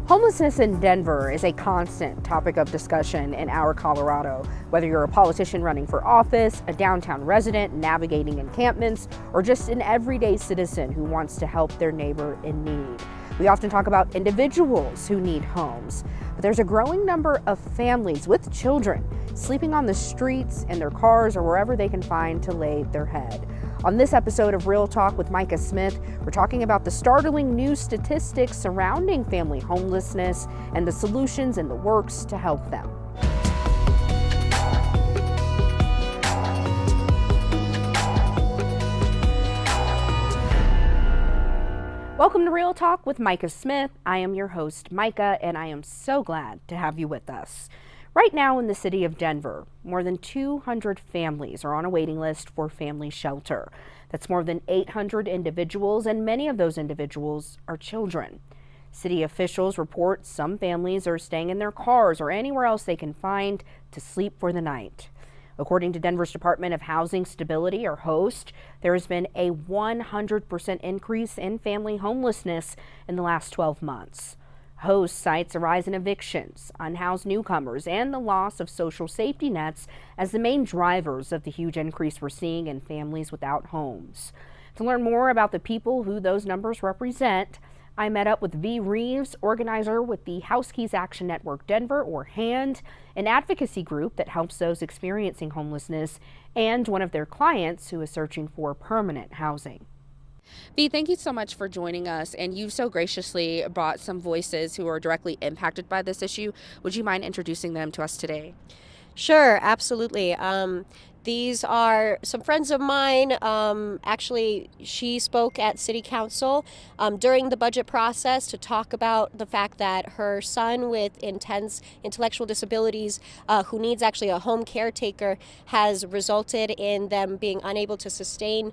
Homelessness in Denver is a constant topic of discussion in our Colorado. Whether you're a politician running for office, a downtown resident navigating encampments, or just an everyday citizen who wants to help their neighbor in need. We often talk about individuals who need homes, but there's a growing number of families with children sleeping on the streets, in their cars, or wherever they can find to lay their head. On this episode of Real Talk with Micah Smith, we're talking about the startling new statistics surrounding family homelessness and the solutions in the works to help them. Welcome to Real Talk with Micah Smith. I am your host, Micah, and I am so glad to have you with us. Right now in the city of Denver, more than 200 families are on a waiting list for family shelter. That's more than 800 individuals, and many of those individuals are children. City officials report some families are staying in their cars or anywhere else they can find to sleep for the night. According to Denver's Department of Housing Stability, or HOST, there has been a 100% increase in family homelessness in the last 12 months. HOST cites a rise in evictions, unhoused newcomers, and the loss of social safety nets as the main drivers of the huge increase we're seeing in families without homes. To learn more about the people who those numbers represent, I met up with V. Reeves, organizer with the House Keys Action Network Denver, or HAND, an advocacy group that helps those experiencing homelessness, and one of their clients who is searching for permanent housing. V, thank you so much for joining us, and you so graciously brought some voices who are directly impacted by this issue. Would you mind introducing them to us today? Sure, absolutely. These are some friends of mine. Actually, she spoke at City Council during the budget process to talk about the fact that her son with intense intellectual disabilities, who needs actually a home caretaker, has resulted in them being unable to sustain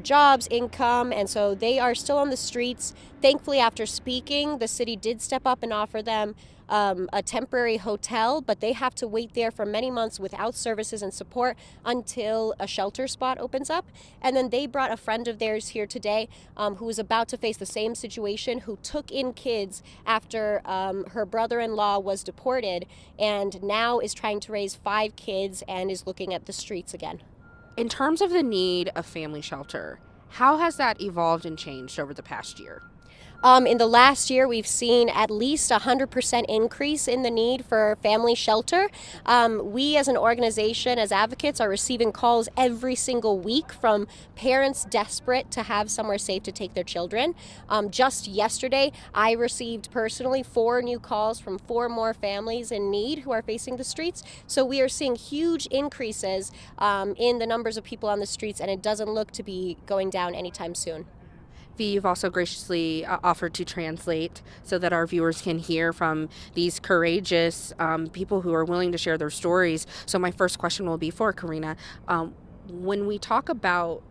jobs, income, and so they are still on the streets. Thankfully, after speaking, the city did step up and offer them a temporary hotel, but they have to wait there for many months without services and support until a shelter spot opens up. And then they brought a friend of theirs here today who was about to face the same situation, who took in kids after her brother-in-law was deported, and now is trying to raise 5 kids and is looking at the streets again. In terms of the need of family shelter, how has that evolved and changed over the past year? In the last year, we've seen at least 100% increase in the need for family shelter. We as an organization, as advocates, are receiving calls every single week from parents desperate to have somewhere safe to take their children. Just yesterday, I received personally 4 new calls from 4 more families in need who are facing the streets. So we are seeing huge increases in the numbers of people on the streets, and it doesn't look to be going down anytime soon. V, you've also graciously offered to translate so that our viewers can hear from these courageous people who are willing to share their stories. So my first question will be for Karina. When we talk about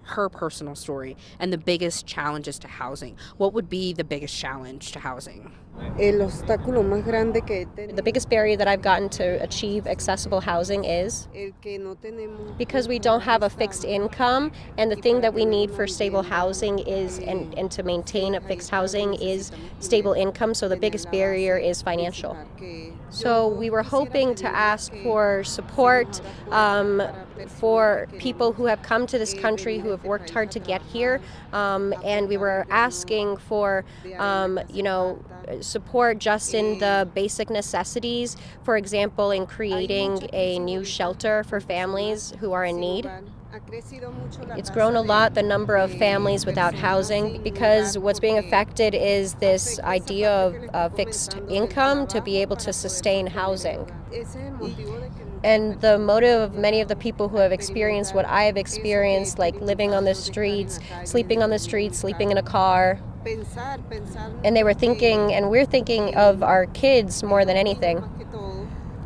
her personal story and the biggest challenges to housing, what would be the biggest challenge to housing? The biggest barrier that I've gotten to achieve accessible housing is because we don't have a fixed income, and the thing that we need for stable housing is, and to maintain a fixed housing is stable income, so the biggest barrier is financial. So we were hoping to ask for support for people who have come to this country, who have worked hard to get here, and we were asking for support just in the basic necessities, for example, in creating a new shelter for families who are in need. It's grown a lot, the number of families without housing, because what's being affected is this idea of fixed income to be able to sustain housing. And the motive of many of the people who have experienced what I have experienced, like living on the streets, sleeping in a car, and they were thinking, and we're thinking of our kids more than anything.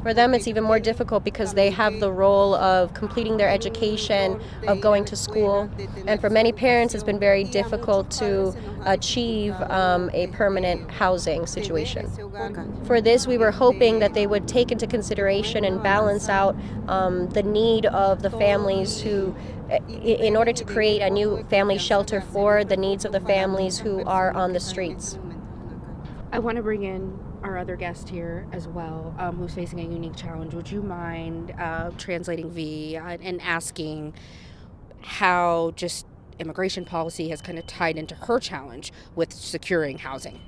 For them, it's even more difficult because they have the role of completing their education, of going to school. And for many parents, it's been very difficult to achieve a permanent housing situation. For this, we were hoping that they would take into consideration and balance out the need of the families who, in order to create a new family shelter for the needs of the families who are on the streets. I want to bring in our other guest here as well, who's facing a unique challenge. Would you mind translating V and asking how just immigration policy has kind of tied into her challenge with securing housing?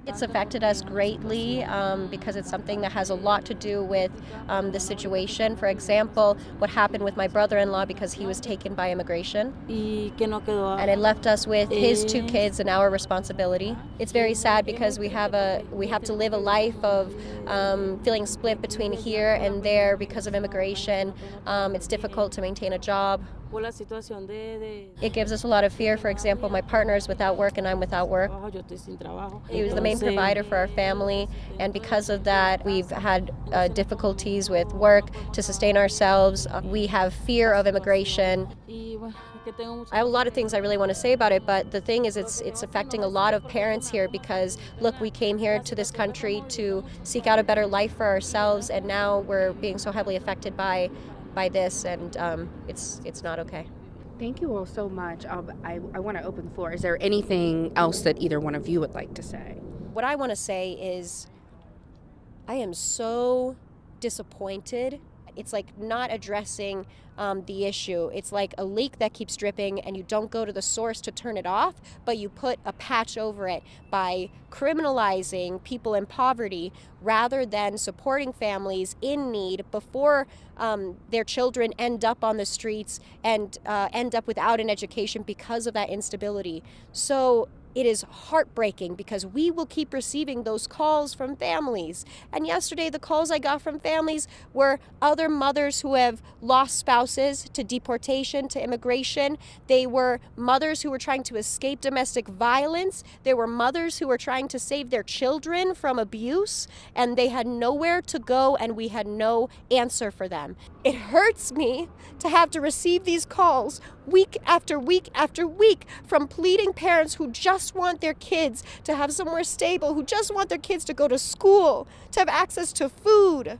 It's affected us greatly because it's something that has a lot to do with the situation. For example, what happened with my brother-in-law because he was taken by immigration. And it left us with his 2 kids and our responsibility. It's very sad because we have to live a life of feeling split between here and there because of immigration. It's difficult to maintain a job. It gives us a lot of fear. For example, my partner is without work and I'm without work. He was the main provider for our family, and because of that, we've had difficulties with work to sustain ourselves. We have fear of immigration. I have a lot of things I really want to say about it, but the thing is it's affecting a lot of parents here because, look, we came here to this country to seek out a better life for ourselves, and now we're being so heavily affected by this, and it's not okay. Thank you all so much. I want to open the floor. Is there anything else that either one of you would like to say? What I want to say is I am so disappointed. It's like not addressing the issue. It's like a leak that keeps dripping and you don't go to the source to turn it off, but you put a patch over it by criminalizing people in poverty rather than supporting families in need before their children end up on the streets and end up without an education because of that instability. So it is heartbreaking because we will keep receiving those calls from families. And yesterday, the calls I got from families were other mothers who have lost spouses to deportation, to immigration. They were mothers who were trying to escape domestic violence. There were mothers who were trying to save their children from abuse, and they had nowhere to go, and we had no answer for them. It hurts me to have to receive these calls week after week after week from pleading parents who just want their kids to have somewhere stable, who just want their kids to go to school, to have access to food,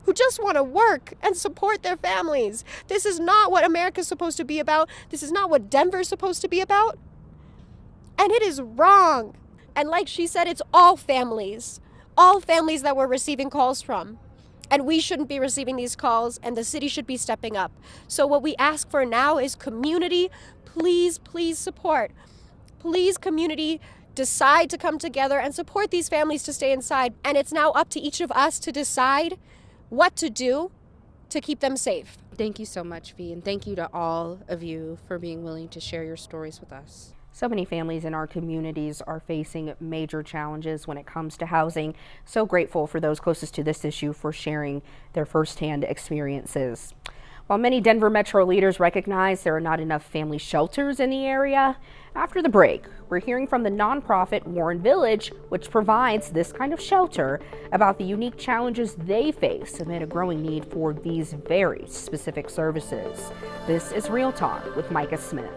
who just want to work and support their families. This is not what America's supposed to be about. This is not what Denver's supposed to be about. And it is wrong. And like she said, it's all families that we're receiving calls from. And we shouldn't be receiving these calls, and the city should be stepping up. So what we ask for now is community, please support. Please, community, decide to come together and support these families to stay inside. And it's now up to each of us to decide what to do to keep them safe. Thank you so much, V, and thank you to all of you for being willing to share your stories with us. So many families in our communities are facing major challenges when it comes to housing. So grateful for those closest to this issue for sharing their firsthand experiences. While many Denver Metro leaders recognize there are not enough family shelters in the area, after the break, we're hearing from the nonprofit Warren Village, which provides this kind of shelter, about the unique challenges they face amid a growing need for these very specific services. This is Real Talk with Micah Smith.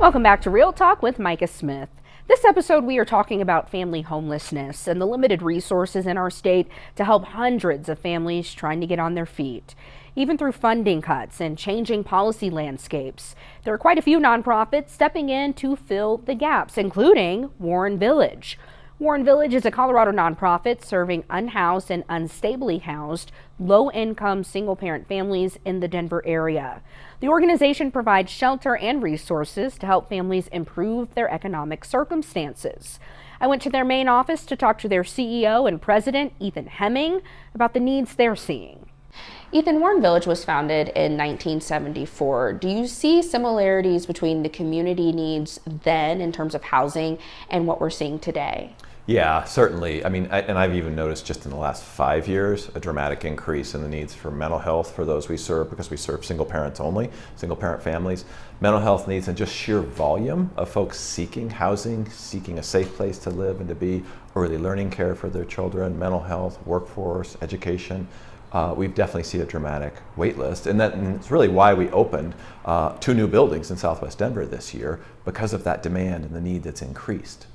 Welcome back to Real Talk with Micah Smith. This episode, we are talking about family homelessness and the limited resources in our state to help hundreds of families trying to get on their feet. Even through funding cuts and changing policy landscapes, there are quite a few nonprofits stepping in to fill the gaps, including Warren Village. Warren Village is a Colorado nonprofit serving unhoused and unstably housed, low-income single-parent families in the Denver area. The organization provides shelter and resources to help families improve their economic circumstances. I went to their main office to talk to their CEO and president, Ethan Hemming, about the needs they're seeing. Ethan, Warren Village was founded in 1974. Do you see similarities between the community needs then in terms of housing and what we're seeing today? Yeah, certainly. I mean, and I've even noticed just in the last 5 years, a dramatic increase in the needs for mental health for those we serve, because we serve single parents only, single parent families. Mental health needs and just sheer volume of folks seeking housing, seeking a safe place to live and to be, early learning care for their children, mental health, workforce, education. We've definitely seen a dramatic wait list, and it's really why we opened 2 new buildings in Southwest Denver this year, because of that demand and the need that's increased.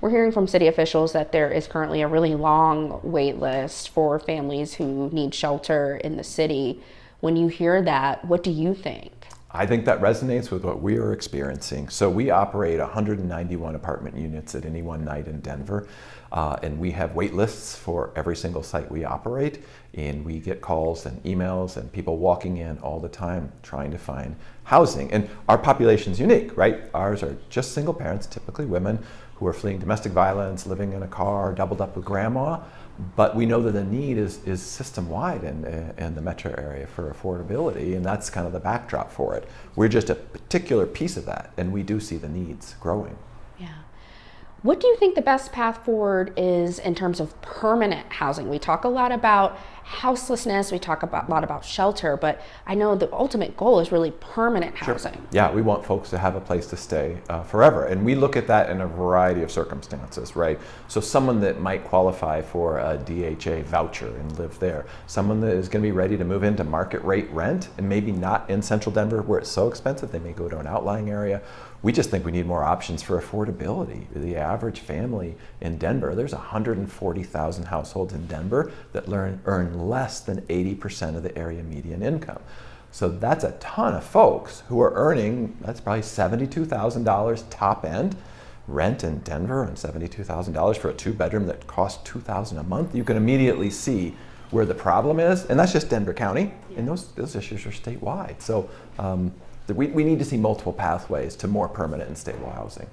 We're hearing from city officials that there is currently a really long wait list for families who need shelter in the city. When you hear that, what do you think? I think that resonates with what we are experiencing. So we operate 191 apartment units at any one night in Denver, and we have wait lists for every single site we operate, and we get calls and emails and people walking in all the time trying to find housing. And our population's unique, right? Ours are just single parents, typically women who are fleeing domestic violence, living in a car, doubled up with grandma. But we know that the need is system-wide in the metro area for affordability, and that's kind of the backdrop for it. We're just a particular piece of that, and we do see the needs growing. Yeah. What do you think the best path forward is in terms of permanent housing? We talk a lot about houselessness, we talk a lot about shelter, but I know the ultimate goal is really permanent housing. Sure. Yeah, we want folks to have a place to stay forever, and we look at that in a variety of circumstances, right? So someone that might qualify for a DHA voucher and live there, someone that is going to be ready to move into market rate rent and maybe not in central Denver where it's so expensive, they may go to an outlying area. We just think we need more options for affordability. The average family in Denver, there's 140,000 households in Denver that earn less than 80% of the area median income. So that's a ton of folks who are earning, that's probably $72,000 top end rent in Denver, and $72,000 for a 2-bedroom that costs $2,000 a month. You can immediately see where the problem is, and that's just Denver County, and those issues are statewide. So we need to see multiple pathways to more permanent and stable housing.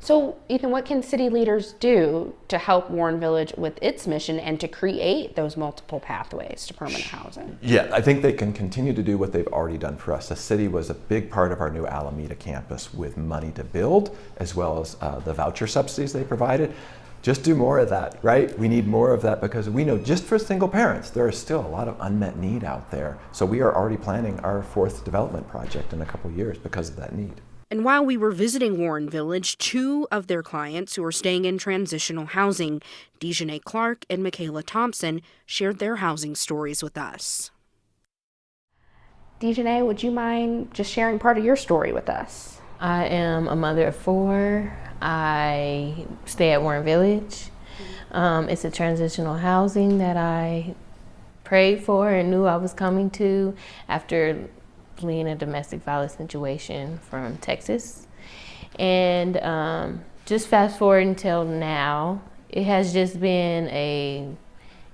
So, Ethan, what can city leaders do to help Warren Village with its mission and to create those multiple pathways to permanent housing? Yeah, I think they can continue to do what they've already done for us. The city was a big part of our new Alameda campus with money to build, as well as the voucher subsidies they provided. Just do more of that, right? We need more of that because we know just for single parents, there is still a lot of unmet need out there. So we are already planning our 4th development project in a couple years because of that need. And while we were visiting Warren Village, 2 of their clients who are staying in transitional housing, Dejanay Clark and Michaela Thompson, shared their housing stories with us. Dejanay, would you mind just sharing part of your story with us? I am a mother of 4. I stay at Warren Village. It's a transitional housing that I prayed for and knew I was coming to after fleeing a domestic violence situation from Texas. And just fast forward until now, it has just been a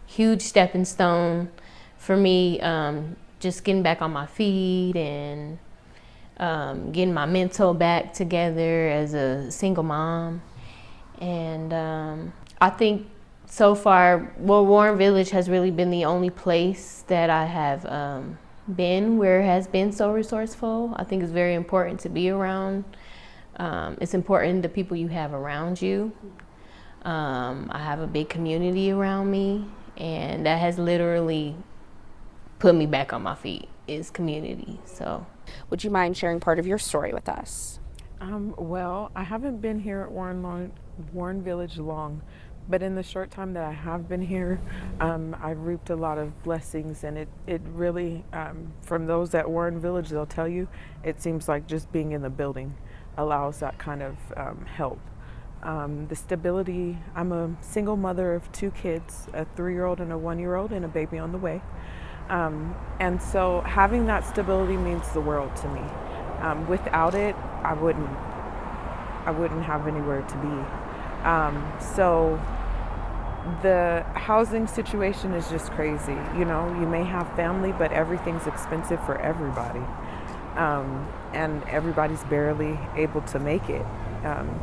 huge stepping stone for me, just getting back on my feet and getting my mental back together as a single mom. And I think so far, Warren Village has really been the only place that I have been where it has been so resourceful. I think it's very important to be around. It's important the people you have around you. I have a big community around me, and that has literally put me back on my feet, is community. So, would you mind sharing part of your story with us? Well, I haven't been here at Warren Village long, but in the short time that I have been here, I've reaped a lot of blessings, and it really, from those at Warren Village, they'll tell you, it seems like just being in the building allows that kind of help. The stability, I'm a single mother of 2 kids, a 3-year-old and a 1-year-old, and a baby on the way. And so having that stability means the world to me. Without it, I wouldn't have anywhere to be. So the housing situation is just crazy. You know, you may have family, but everything's expensive for everybody. And everybody's barely able to make it.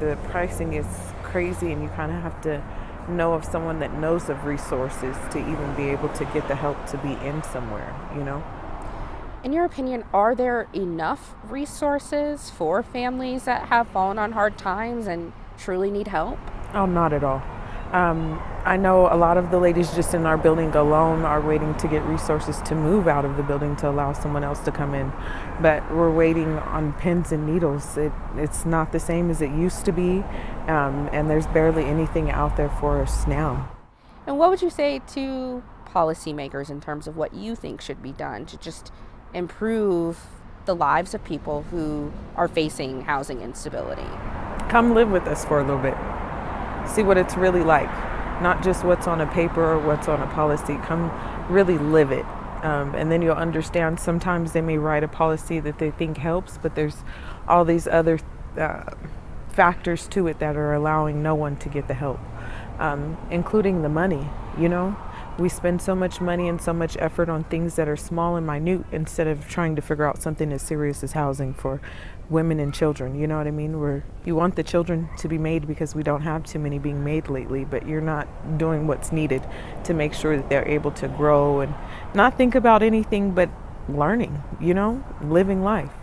The pricing is crazy, and you kind of have to know of someone that knows of resources to even be able to get the help to be in somewhere, you know? In your opinion, are there enough resources for families that have fallen on hard times and truly need help? Oh, not at all. I know a lot of the ladies just in our building alone are waiting to get resources to move out of the building to allow someone else to come in. But we're waiting on pins and needles. It's not the same as it used to be, and there's barely anything out there for us now. And what would you say to policymakers in terms of what you think should be done to just improve the lives of people who are facing housing instability? Come live with us for a little bit. See what it's really like. Not just what's on a paper or what's on a policy. Come really live it. And then you'll understand sometimes they may write a policy that they think helps, but there's all these other factors to it that are allowing no one to get the help, including the money. We spend so much money and so much effort on things that are small and minute instead of trying to figure out something as serious as housing for women and children. You know what I mean? Where you want the children to be made because we don't have too many being made lately, but you're not doing what's needed to make sure that they're able to grow and not think about anything but learning, living life.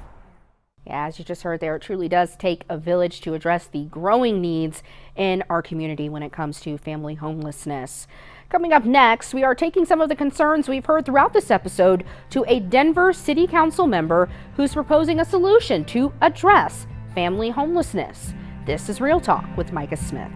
Yeah, as you just heard there, it truly does take a village to address the growing needs in our community when it comes to family homelessness. Coming up next, we are taking some of the concerns we've heard throughout this episode to a Denver City Council member who's proposing a solution to address family homelessness. This is Real Talk with Micah Smith.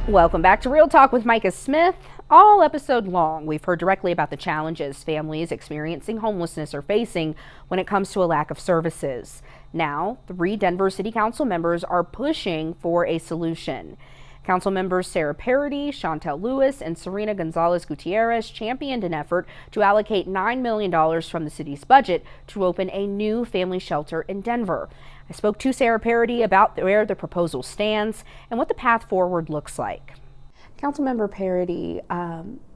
Welcome back to Real Talk with Micah Smith. All episode long, we've heard directly about the challenges families experiencing homelessness are facing when it comes to a lack of services. Now, 3 Denver City Council members are pushing for a solution. Council members Sarah Parody, Chantel Lewis, and Serena Gonzalez Gutierrez championed an effort to allocate $9 million from the city's budget to open a new family shelter in Denver. I spoke to Sarah Parody about where the proposal stands and what the path forward looks like. Councilmember Parody,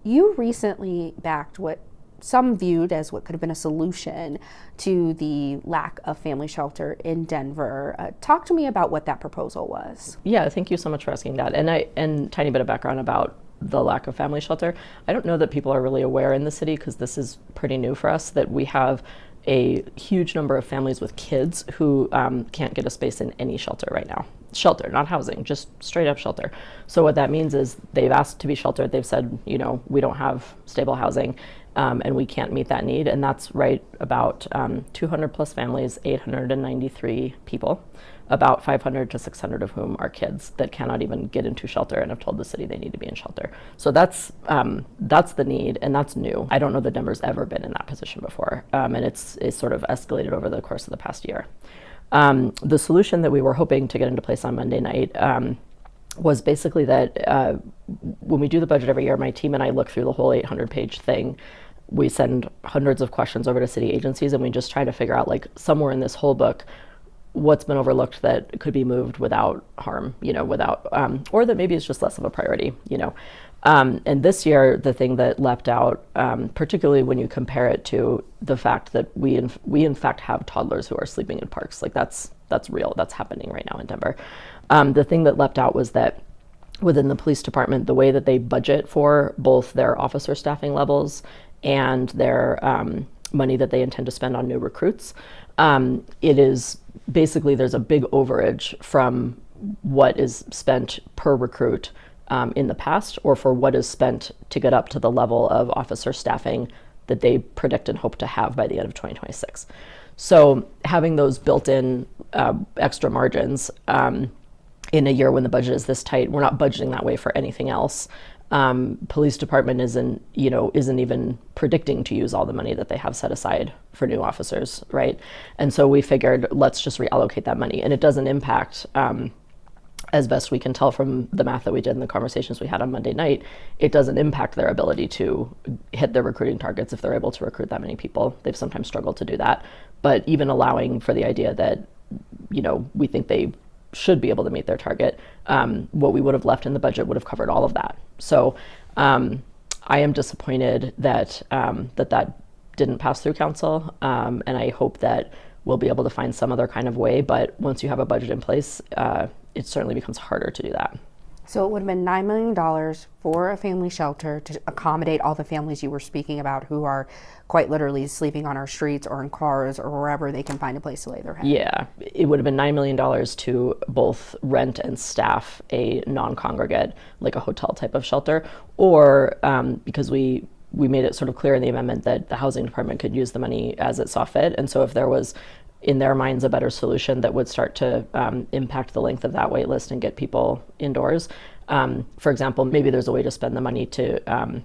you recently backed what some viewed as what could have been a solution to the lack of family shelter in Denver. Talk to me about what that proposal was. Yeah, thank you so much for asking that. And tiny bit of background about the lack of family shelter. I don't know that people are really aware in the city, because this is pretty new for us, that we have a huge number of families with kids who can't get a space in any shelter right now. Shelter, not housing, just straight up shelter. So what that means is they've asked to be sheltered. They've said, we don't have stable housing and we can't meet that need. And that's right about 200 plus families, 893 people, about 500 to 600 of whom are kids that cannot even get into shelter and have told the city they need to be in shelter. So that's the need, and that's new. I don't know that Denver's ever been in that position before, and it's sort of escalated over the course of the past year. The solution that we were hoping to get into place on Monday night was basically that when we do the budget every year, my team and I look through the whole 800-page thing. We send hundreds of questions over to city agencies, and we just try to figure out, like, somewhere in this whole book, what's been overlooked that could be moved without harm, without, or that maybe it's just less of a priority, And this year, the thing that leapt out, particularly when you compare it to the fact that we in fact have toddlers who are sleeping in parks, like that's real, that's happening right now in Denver. The thing that leapt out was that within the police department, the way that they budget for both their officer staffing levels and their money that they intend to spend on new recruits, it is basically, there's a big overage from what is spent per recruit in the past, or for what is spent to get up to the level of officer staffing that they predict and hope to have by the end of 2026. So having those built-in extra margins in a year when the budget is this tight, we're not budgeting that way for anything else. Police department isn't even predicting to use all the money that they have set aside for new officers, right? And so we figured, let's just reallocate that money, and it doesn't impact, as best we can tell from the math that we did in the conversations we had on Monday night, it doesn't impact their ability to hit their recruiting targets if they're able to recruit that many people. They've sometimes struggled to do that, but even allowing for the idea that, we think they should be able to meet their target, what we would have left in the budget would have covered all of that. So I am disappointed that that didn't pass through council, and I hope that we'll be able to find some other kind of way, but once you have a budget in place, it certainly becomes harder to do that. So it would have been $9 million for a family shelter to accommodate all the families you were speaking about who are quite literally sleeping on our streets or in cars or wherever they can find a place to lay their head. Yeah, it would have been $9 million to both rent and staff a non-congregate, like a hotel type of shelter, or because we made it sort of clear in the amendment that the housing department could use the money as it saw fit. And so if there was, in their minds, a better solution that would start to impact the length of that wait list and get people indoors. For example, maybe there's a way to spend the money to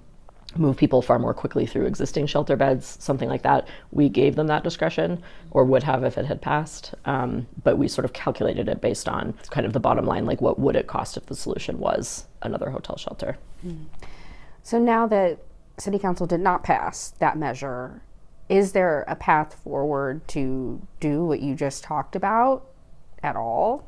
move people far more quickly through existing shelter beds, something like that. We gave them that discretion, or would have if it had passed, but we sort of calculated it based on kind of the bottom line, like what would it cost if the solution was another hotel shelter. So now that City Council did not pass that measure, is there a path forward to do what you just talked about at all?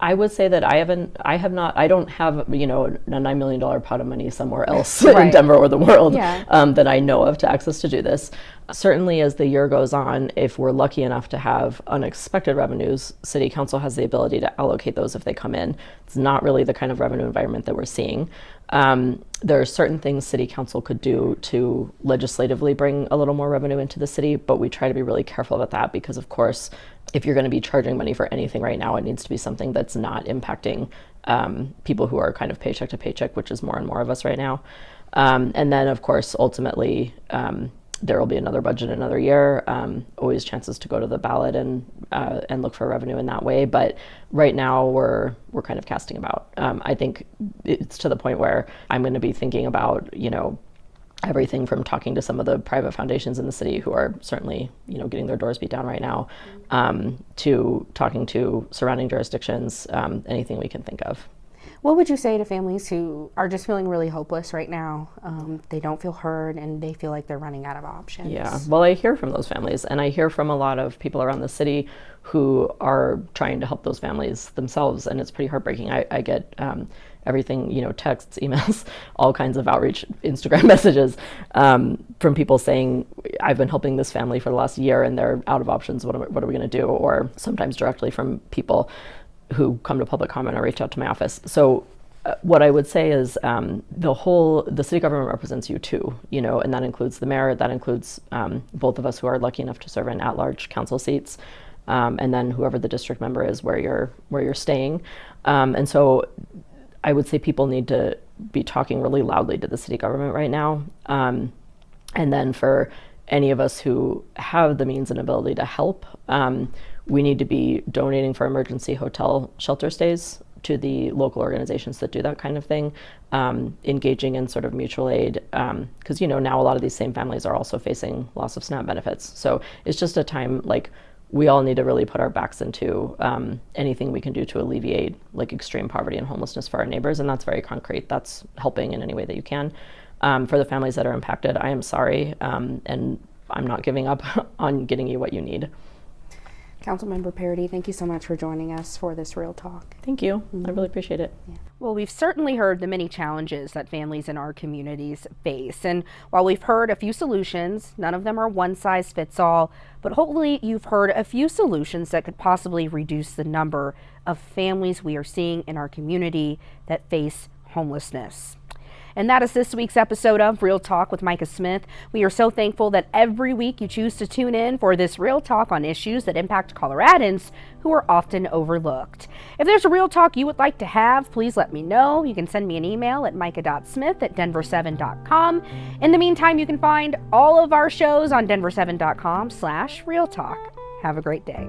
I would say that I don't have, a $9 million pot of money somewhere else Right. in Denver or the world Yeah. that I know of to access to do this. Certainly as the year goes on, if we're lucky enough to have unexpected revenues, City Council has the ability to allocate those if they come in. It's not really the kind of revenue environment that we're seeing. There are certain things City Council could do to legislatively bring a little more revenue into the city, but we try to be really careful about that because, of course, if you're going to be charging money for anything right now, it needs to be something that's not impacting people who are kind of paycheck to paycheck, which is more and more of us right now. And then, of course, ultimately, there will be another budget another year. Always chances to go to the ballot and look for revenue in that way. But right now, we're kind of casting about. I think it's to the point where I'm going to be thinking about, everything from talking to some of the private foundations in the city who are certainly, getting their doors beat down right now, to talking to surrounding jurisdictions, anything we can think of. What would you say to families who are just feeling really hopeless right now? They don't feel heard and they feel like they're running out of options. Yeah, well, I hear from those families, and I hear from a lot of people around the city who are trying to help those families themselves, and it's pretty heartbreaking. I get everything, texts, emails, all kinds of outreach, Instagram messages from people saying, I've been helping this family for the last year and they're out of options. What are we going to do? Or sometimes directly from people who come to public comment or reach out to my office. So what I would say is the city government represents you too, and that includes the mayor, that includes both of us who are lucky enough to serve in at-large council seats, and then whoever the district member is where you're staying. And so I would say people need to be talking really loudly to the city government right now. And then for any of us who have the means and ability to help, we need to be donating for emergency hotel shelter stays to the local organizations that do that kind of thing, engaging in sort of mutual aid, because now a lot of these same families are also facing loss of SNAP benefits. So it's just a time we all need to really put our backs into anything we can do to alleviate extreme poverty and homelessness for our neighbors, and that's very concrete. That's helping in any way that you can. For the families that are impacted, I am sorry, and I'm not giving up on getting you what you need. Councilmember Parody, thank you so much for joining us for this Real Talk. Thank you. I really appreciate it. Yeah. Well, we've certainly heard the many challenges that families in our communities face. And while we've heard a few solutions, none of them are one size fits all. But hopefully you've heard a few solutions that could possibly reduce the number of families we are seeing in our community that face homelessness. And that is this week's episode of Real Talk with Micah Smith. We are so thankful that every week you choose to tune in for this Real Talk on issues that impact Coloradans who are often overlooked. If there's a Real Talk you would like to have, please let me know. You can send me an email at micah.smith@denver7.com. In the meantime, you can find all of our shows on denver7.com/realtalk. Have a great day.